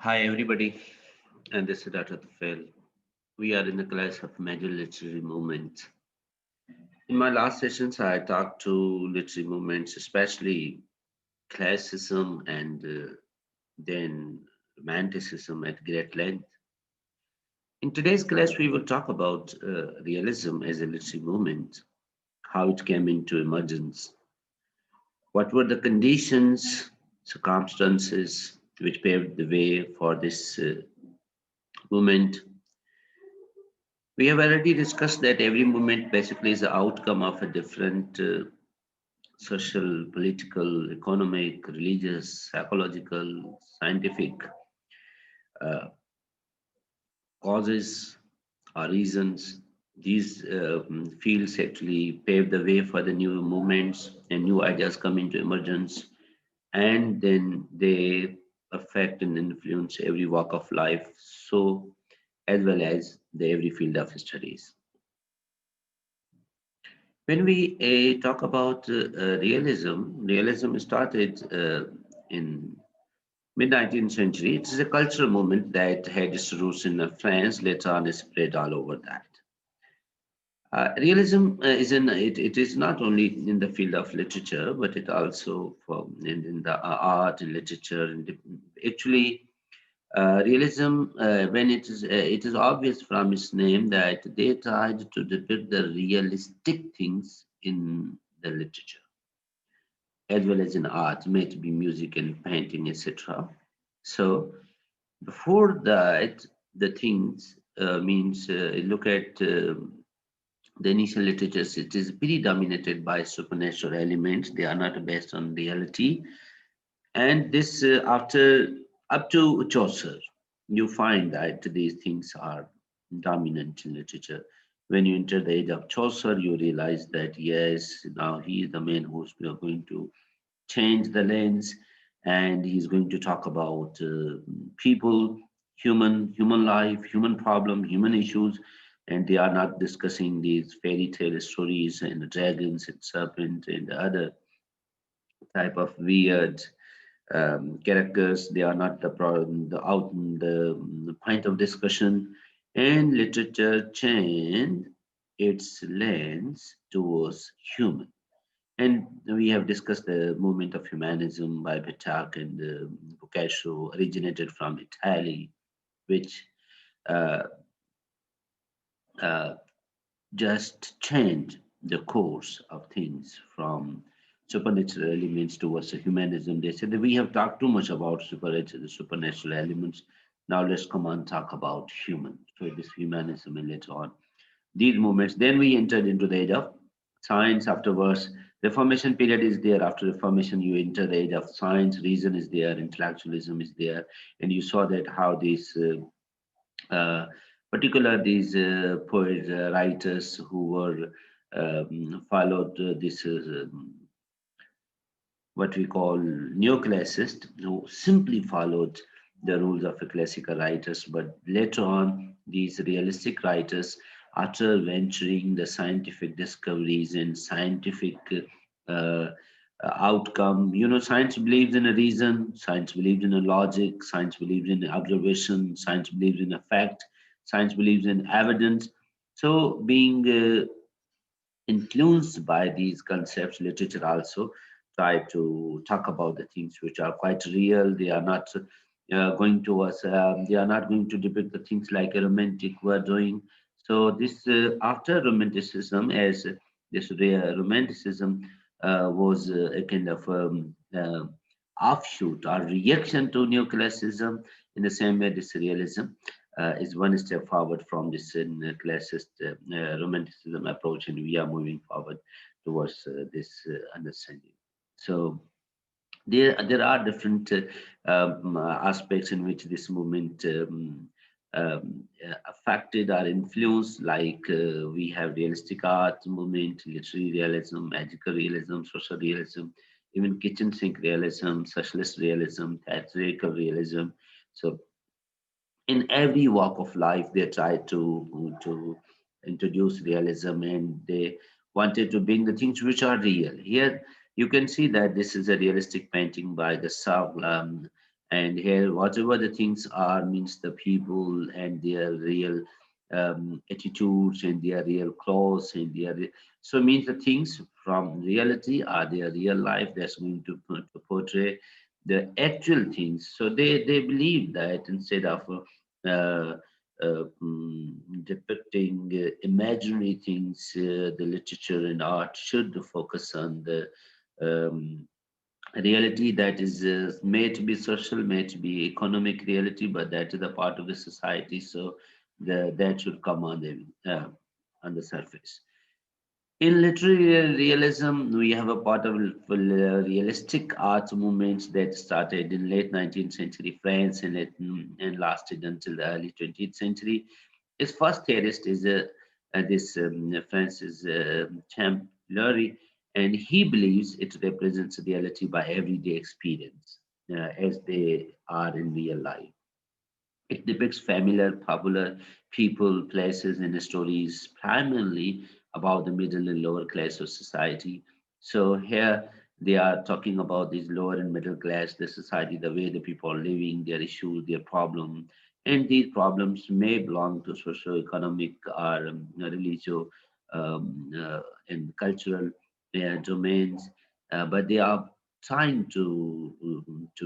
Hi everybody, and this is Dr. Tufel. We are in the class of major literary movements. In my last sessions, I talked to literary movements, especially classicism and then romanticism at great length. In today's class, we will talk about realism as a literary movement, how it came into emergence, what were the conditions, circumstances which paved the way for this movement. We have already discussed that every movement basically is the outcome of a different social, political, economic, religious, psychological, scientific uh, causes or reasons. These fields actually pave the way for the new movements and new ideas come into emergence, and then they affect and influence every walk of life, so as well as the every field of studies. When we talk about realism started in mid 19th century. It is a cultural movement that had its roots in France, later on spread all over that. Realism it is not only in the field of literature, but it also in the art and literature. Actually, realism, when it is obvious from its name that they tried to depict the realistic things in the literature as well as in art, may it be music and painting, etc. So before that, the things means look at the initial literatures. It is pretty dominated by supernatural elements. They are not based on reality, and this after up to Chaucer, you find that these things are dominant in literature. When you enter the age of Chaucer, you realize that yes, now he is the man who's going to change the lens, and he's going to talk about people, human life, human problem, human issues, and they are not discussing these fairy tale stories and the dragons and serpent and other type of weird characters. They are not the point of discussion, and literature changed its lens towards human. And we have discussed the movement of humanism by Petrarch and Boccaccio, originated from Italy, which uh, uh, just changed the course of things from supernatural elements towards humanism. They said that we have talked too much about supernatural elements. Now let's come on talk about human. So it is humanism and later on these movements. Then we entered into the age of science afterwards. Reformation period is there. After Reformation, you enter the age of science. Reason is there. Intellectualism is there, and you saw that how these, particular these poets, writers who were followed this what we call neoclassicist, who simply followed the rules of the classical writers. But later on, these realistic writers, after venturing the scientific discoveries and scientific uh, outcome, science believes in a reason, science believes in a logic, science believes in observation, science believes in a fact, science believes in evidence. So, being influenced by these concepts, literature also try to talk about the things which are quite real. They are not going to us. They are not going to depict the things like a romantic were doing. So this after romanticism, as this romanticism was a kind of offshoot or reaction to neoclassicism. In the same way, this realism is one step forward from this classist romanticism approach, and we are moving forward towards this understanding. So there are different aspects in which this movement affected or influenced, like we have realistic art movement, literary realism, magical realism, social realism, even kitchen sink realism, socialist realism, theatrical realism. So in every walk of life they tried to introduce realism, and they wanted to bring the things which are real. Here you can see that this is a realistic painting by the Sav. And here, whatever the things are, means the people and their real attitudes and their real clothes and so means the things from reality are their real life that's going to portray the actual things. So they believe that instead of depicting imaginary things, the literature and art should focus on the um, reality that is made to be social, made to be economic reality, but that is a part of the society. So that should come on the surface. In literary realism, we have a part of realistic art movements that started in late 19th century France and lasted until the early 20th century. His first theorist is this Francis Champollion, and he believes it represents reality by everyday experience as they are in real life. It depicts familiar, popular people, places, and stories, primarily about the middle and lower class of society. So here they are talking about this lower and middle class, the society, the way the people are living, their issues, their problem, and these problems may belong to socio-economic or religious and cultural domains, but they are trying to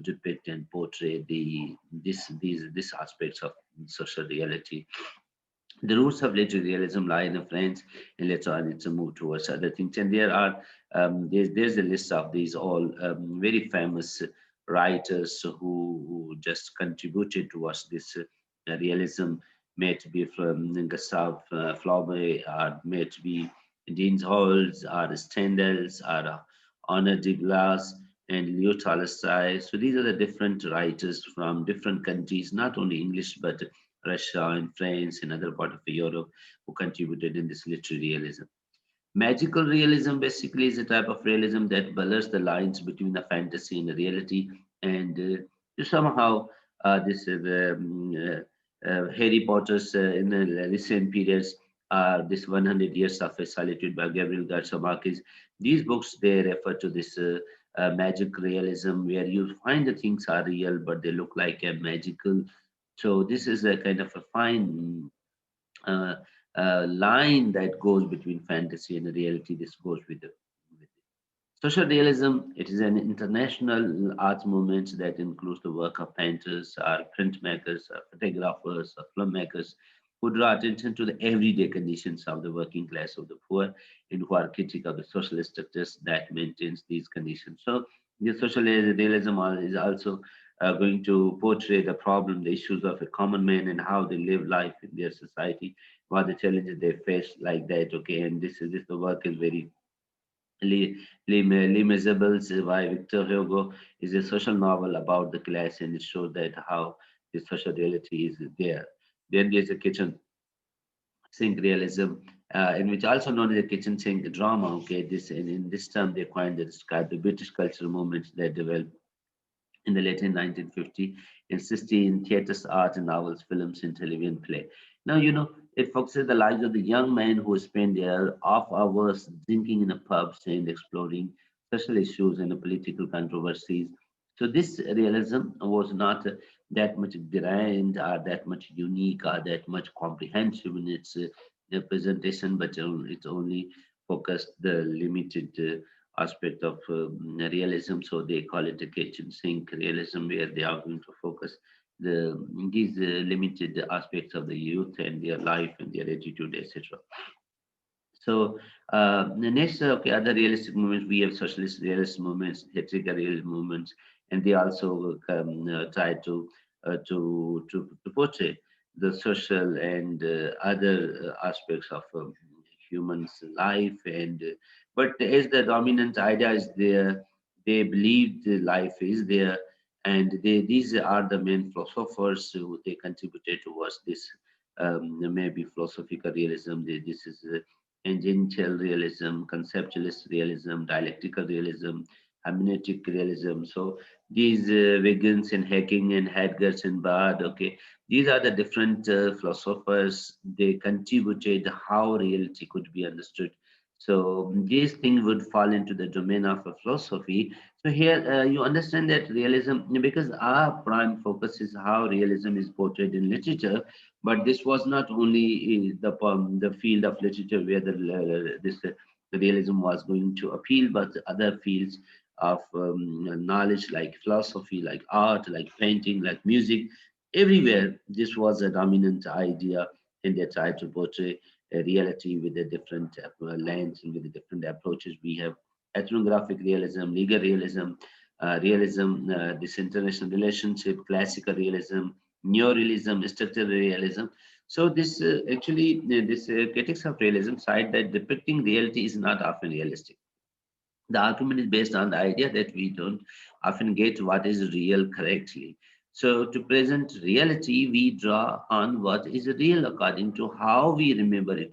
depict and portray these aspects of social reality. The roots of literary realism lie in France, and later on it's a move towards other things. And there are there's a list of these all very famous writers who just contributed towards this realism, may it be from Gustave Flaubert, or may it be Dean Holds, or Stendhals, or Honor de Glass, and Leo Tolstoy. So these are the different writers from different countries, not only English but Russia and France and other part of Europe who contributed in this literary realism. Magical realism basically is a type of realism that blurs the lines between the fantasy and the reality, and somehow this Harry Potter's in the recent periods, this 100 Years of a Solitude by Gabriel Garcia Marquez. These books they refer to this magic realism where you find the things are real but they look like a magical. So this is a kind of a fine uh, line that goes between fantasy and reality. This goes with social realism. It is an international art movement that includes the work of painters, or printmakers, or photographers, or filmmakers who draw attention to the everyday conditions of the working class, of the poor, and who are critical of the social structures that maintains these conditions. So the social realism is also going to portray the problem, the issues of a common man and how they live life in their society, what the challenges they face like that. Okay, and this the work is very Les Miserables by Victor Hugo is a social novel about the class, and it shows that how the social reality is there. Then there's a kitchen sink realism, in which also known as the kitchen sink drama. Okay, this in this term they coined to describe the British cultural movements that developed in the late 1950s and 60 in theaters, art, and novels, films, and television play. Now, it focuses the lives of the young men who spend their off hours drinking in the pubs and exploring social issues and the political controversies. So this realism was not that much grand or that much unique or that much comprehensive in its presentation, but it only focused the limited aspect of realism. So they call it the kitchen sink realism, where they are going to focus these limited aspects of the youth and their life and their attitude, etc. So the next, okay, other realistic movements, we have socialist realist movements, satirical realist movements, and they also try to portray the social and other aspects of humans' life. And but as the dominant idea is there, they believe the life is there, and these are the main philosophers who they contributed towards this maybe philosophical realism. This is tangential realism, conceptualist realism, dialectical realism, hermeneutic realism. So these Wiggins and Hacking and Heidegger and Bard, okay, these are the different philosophers. They contributed how reality could be understood. So these things would fall into the domain of a philosophy. So here you understand that realism, because our prime focus is how realism is portrayed in literature, but this was not only the field of literature where this realism was going to appeal, but other fields of knowledge like philosophy, like art, like painting, like music, everywhere this was a dominant idea, and they tried to portray a reality with a different lens and with the different approaches. We have ethnographic realism, legal realism, realism, this international relationship, classical realism, neorealism, structural realism. So this this critics of realism cite that depicting reality is not often realistic. The argument is based on the idea that we don't often get what is real correctly. So, to present reality, we draw on what is real according to how we remember it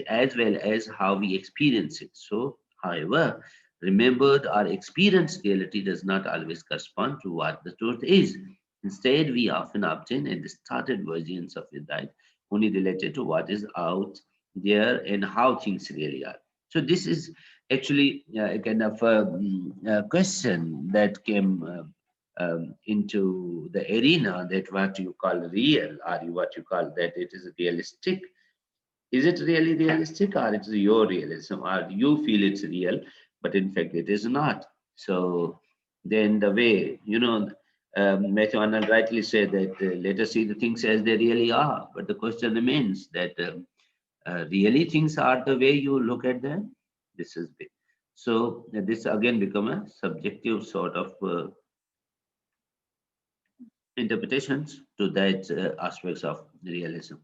as well as how we experience it. So, however, remembered or experienced reality does not always correspond to what the truth is. Instead, we often obtain a distorted versions of it that only related to what is out there and how things really are. So, this is actually a kind of a question that came into the arena, that what you call real, or what you call that it is realistic. Is it really realistic, or it's your realism, or you feel it's real, but in fact it is not? So then the way, Matthew Arnold rightly said that let us see the things as they really are. But the question remains that really things are the way you look at them. This is big. So this again become a subjective sort of interpretations to that aspects of realism.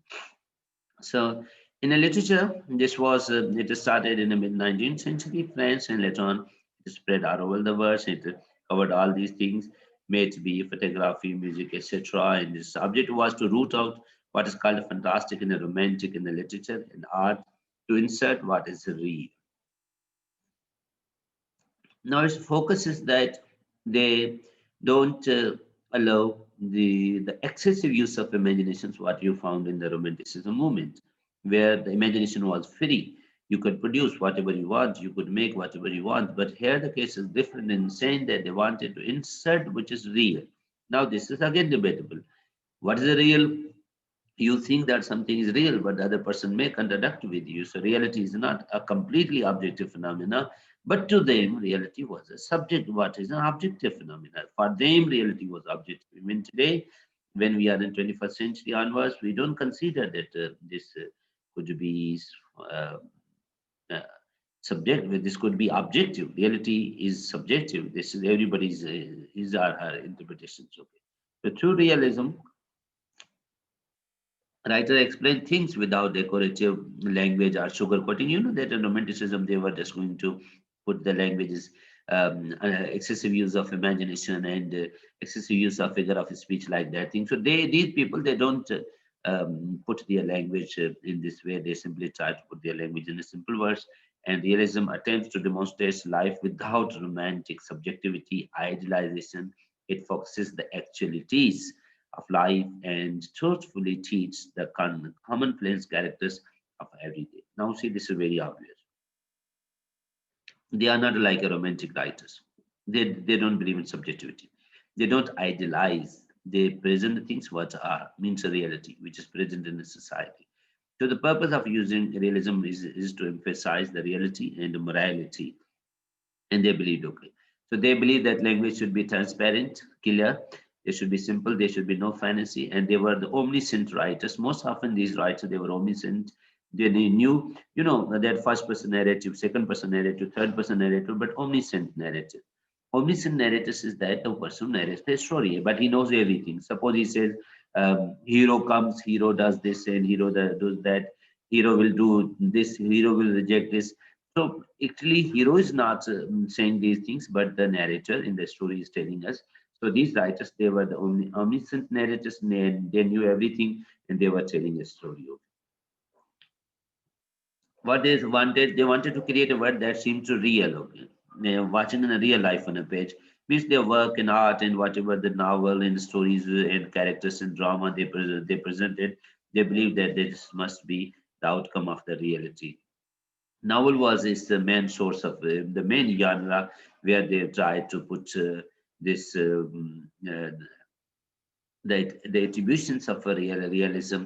So in a literature, this was it started in the mid 19th century France, and later on it spread all over the world. It covered all these things, may it be photography, music, etc. And the subject was to root out what is called fantastic and romantic in the literature and art, to insert what is real. Now its focus is that they don't allow the excessive use of imaginations, what you found in the romanticism movement, where the imagination was free. You could produce whatever you want, you could make whatever you want. But here the case is different in saying that they wanted to insert which is real. Now this is again debatable. What is the real? You think that something is real, but the other person may contradict with you. So reality is not a completely objective phenomena, but to them, reality was a subject. What is an objective phenomena? For them, reality was objective. Even today, when we are in 21st century onwards, we don't consider that this could be uh, uh, subjective. This could be objective. Reality is subjective. This is everybody's his or her interpretations. Okay. So true realism, writer explain things without decorative language or sugarcoating. You know that in romanticism they were just going to put the languages, excessive use of imagination and excessive use of figure of speech like that thing. So these people they don't put their language in this way. They simply try to put their language in the simple words. And realism attempts to demonstrate life without romantic subjectivity, idealization. It focuses the actualities of life and truthfully teach the commonplace characters of everyday. Now, see, this is very obvious. They are not like a romantic writers. They don't believe in subjectivity. They don't idealize. They present the things what are, means a reality, which is present in the society. So the purpose of using realism is to emphasize the reality and the morality, and they believed okay. So they believe that language should be transparent, clear, they should be simple, there should be no fantasy, and they were the omniscient writers. Most often these writers they were omniscient. They knew, that first person narrative, second person narrative, third person narrative, but omniscient narrative. Omniscient narrative is that the person narrates the story, but he knows everything. Suppose he says, hero comes, hero does this, and hero does that. Hero will do this, hero will reject this. So actually, hero is not saying these things, but the narrator in the story is telling us. So these writers, they were the only omniscient narrators. They knew everything, and they were telling a story. What they wanted to create a word that seemed to real. Okay, watching in a real life on a page means their work in art and whatever the novel and stories and characters and drama they presented. They believe that this must be the outcome of the reality. Novel was is the main source of the main genre where they tried to put this the attributions of a realism,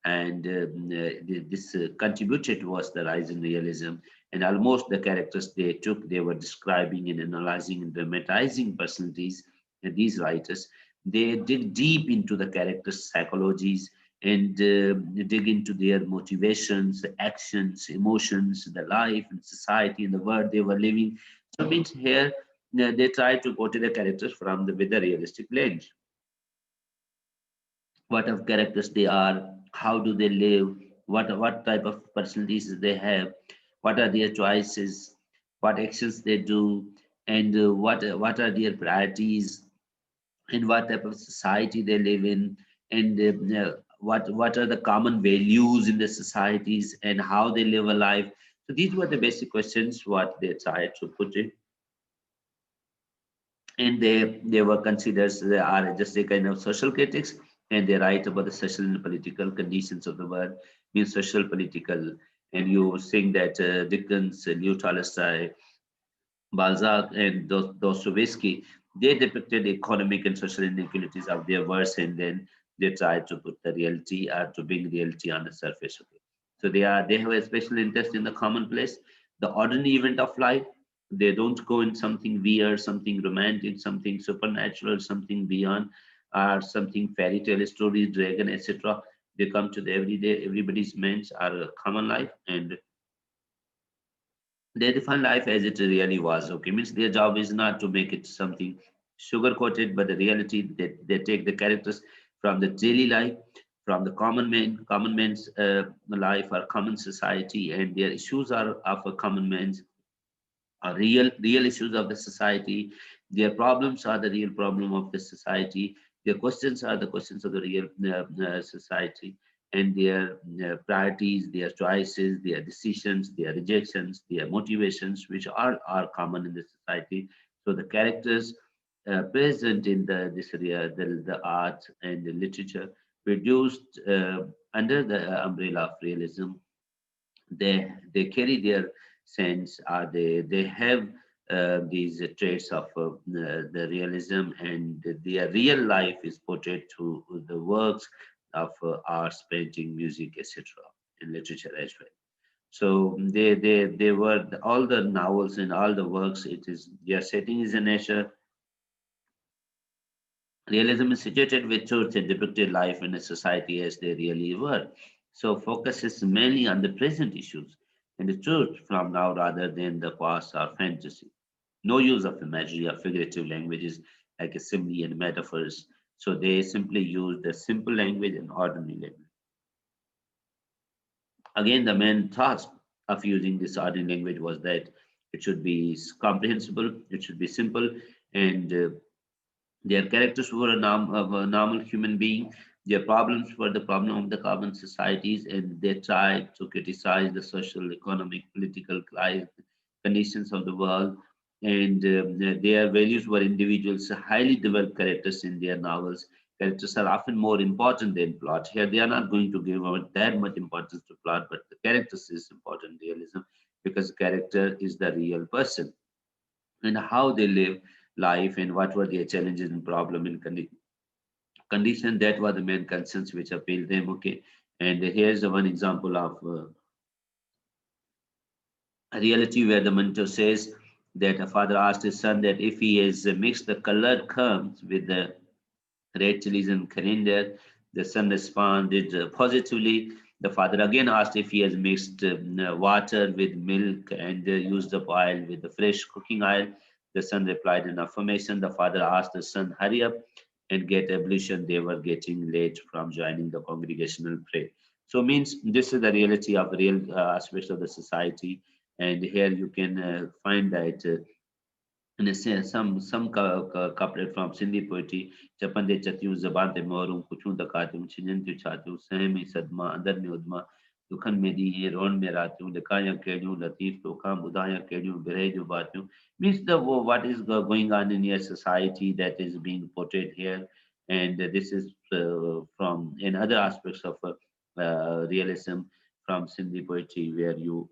and this contributed was the rise in realism. And almost the characters they took, they were describing and analyzing and dramatizing personalities. And these writers, they dig deep into the characters' psychologies and dig into their motivations, actions, emotions, the life and society and the world they were living. So means here they try to portray the characters from the with a realistic lens, what of characters they are, how do they live, what type of personalities they have, what are their choices, what actions they do, and what are their priorities, and what type of society they live in, and what are the common values in the societies and how they live a life. So these were the basic questions what they tried to put in, and they were considered they are just a kind of social critics, and they write about the social and political conditions of the world, means social political. And you think that Dickens, Leo Tolstoy, Balzac, and Dostoevsky, they depicted economic and social inequalities of their verse, and then they tried to put the reality or to bring reality on the surface of it. So they have a special interest in the commonplace, the ordinary event of life. They don't go in something weird, something romantic, something supernatural, something beyond, or something fairy tale stories, dragon, etc. They come to the everyday, everybody's means are common life, and they define life as it really was. Okay, means their job is not to make it something sugar coated, but the reality that they take the characters from the daily life, from the common man's life or common society, and their issues are of a common man's real issues of the society. Their problems are the real problem of the society. Their questions are the questions of the real society, and their priorities, their choices, their decisions, their rejections, their motivations, which are common in the society. So the characters present in the art and the literature produced under the umbrella of realism, they carry their sense, they have these traits of the realism, and their real life is portrayed through the works of arts, painting, music, etc., and literature as well. So they were all the novels and all the works, it is their setting is a nature. Realism is situated with truth and depicted life in a society as they really were. So focus is mainly on the present issues and the truth from now rather than the past or fantasy. No use of imagery or figurative languages like a simile and metaphors. So they simply use the simple language and ordinary language. Again, the main task of using this ordinary language was that it should be comprehensible, it should be simple, and their characters were of a normal human being. Their problems were the problem of the common societies, and they tried to criticize the social, economic, political conditions of the world. And their values were individuals, highly developed characters in their novels. Characters are often more important than plot. Here, they are not going to give that much importance to plot, but the characters is important realism, because character is the real person and how they live life and what were their challenges and problem and condition. That were the main concerns which appealed them. Okay, and here's the one example of a reality where the mentor says that a father asked his son that if he has mixed the colored crumbs with the red chilies and coriander. The son responded positively. The father again asked if he has mixed water with milk and used up oil with the fresh cooking oil. The son replied in affirmation. The father asked the son, hurry up and get ablution. They were getting late from joining the congregational prayer. So means this is the reality of real aspects of the society. And here you can find that and it's couplet from Sindhi poetry. Chapande chatiu zaban te morum kuchun dakatum chinyan tu chatu sahmi sadma andar me udma दुखन में दी ये रोन में रातूं दिखाया केड़ियों लतीफ तो काम बुधाया केड़ियों बिरहे जो बातों means the what is going on in your society that is being portrayed here, and this is from in other aspects of realism from Sindhi poetry where you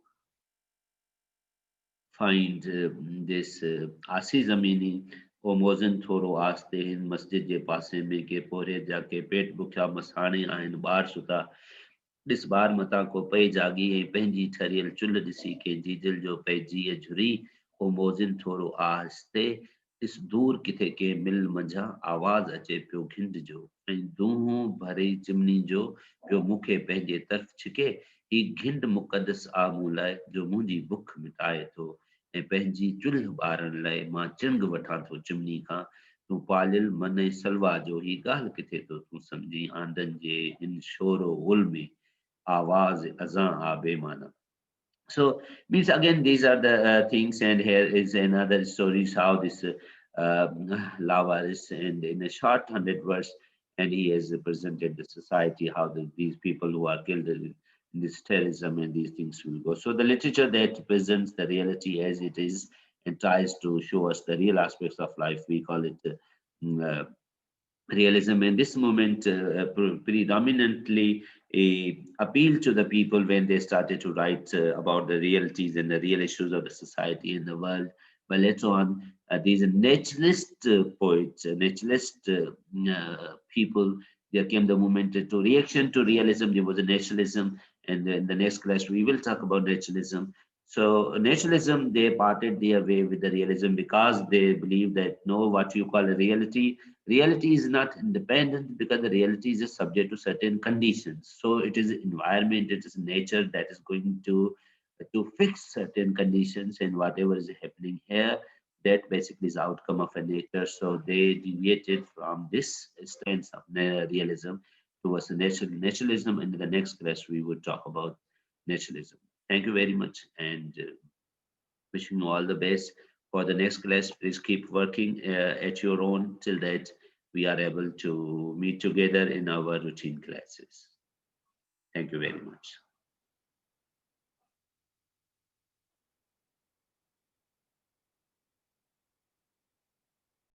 find this आसी ज़मीनी ओ मोज़न थोरो आस्ते हिन मस्जिद जे पासे में के पोरे जाके पेट बुखिया मसाणे आहिनि ॿार सुता ॾिस ॿार मतां को पए जागी ऐं पंहिंजी ठरियल चुल्ह ॾिसी कंहिंजी दिलि जो पइजी झुरी ओ मोज़िन थोरो आहिस्ते ॾिस दूर किथे के मिल मंझां आवाज़ अचे पियो घिंड जो ऐं दूंहों भरे चिमनी जो पियो मूंखे पंहिंजे तरफ़ छिके ही घिंड मुक़दस आ मूं लाइ जो मुंहिंजी बुख मिटाए थो ऐं पंहिंजी चुल्ह ॿारनि लाइ मां चिंग वठां थो चिमनी खां तूं पालियल मन ऐं सलवा जो ही ॻाल्हि किथे थो तूं सम्झी आंदनि जे हिन शोरो गुल में आवाज अज़ां आ बेमाना. So means again these are the things, and here is another stories how this lava is, and in a short 100 words, and he has represented the society how these people who are killed in this terrorism and these things will go. So the literature that presents the reality as it is and tries to show us the real aspects of life, we call it realism. And this movement predominantly appealed to the people when they started to write about the realities and the real issues of the society and the world. But later on, these naturalist poets, naturalist people, there came the movement to reaction to realism. There was a naturalism, and in the next class we will talk about naturalism. So naturalism, they parted their way with the realism because they believe that no, what you call a reality is not independent, because the reality is just subject to certain conditions. So it is environment, it is nature that is going to fix certain conditions, and whatever is happening here, that basically is outcome of a nature. So they deviated from this stance of realism towards the naturalism. And in the next class we would talk about naturalism. Thank you very much, and wishing you all the best for the next class. Please keep working at your own till that we are able to meet together in our routine classes. Thank you very much.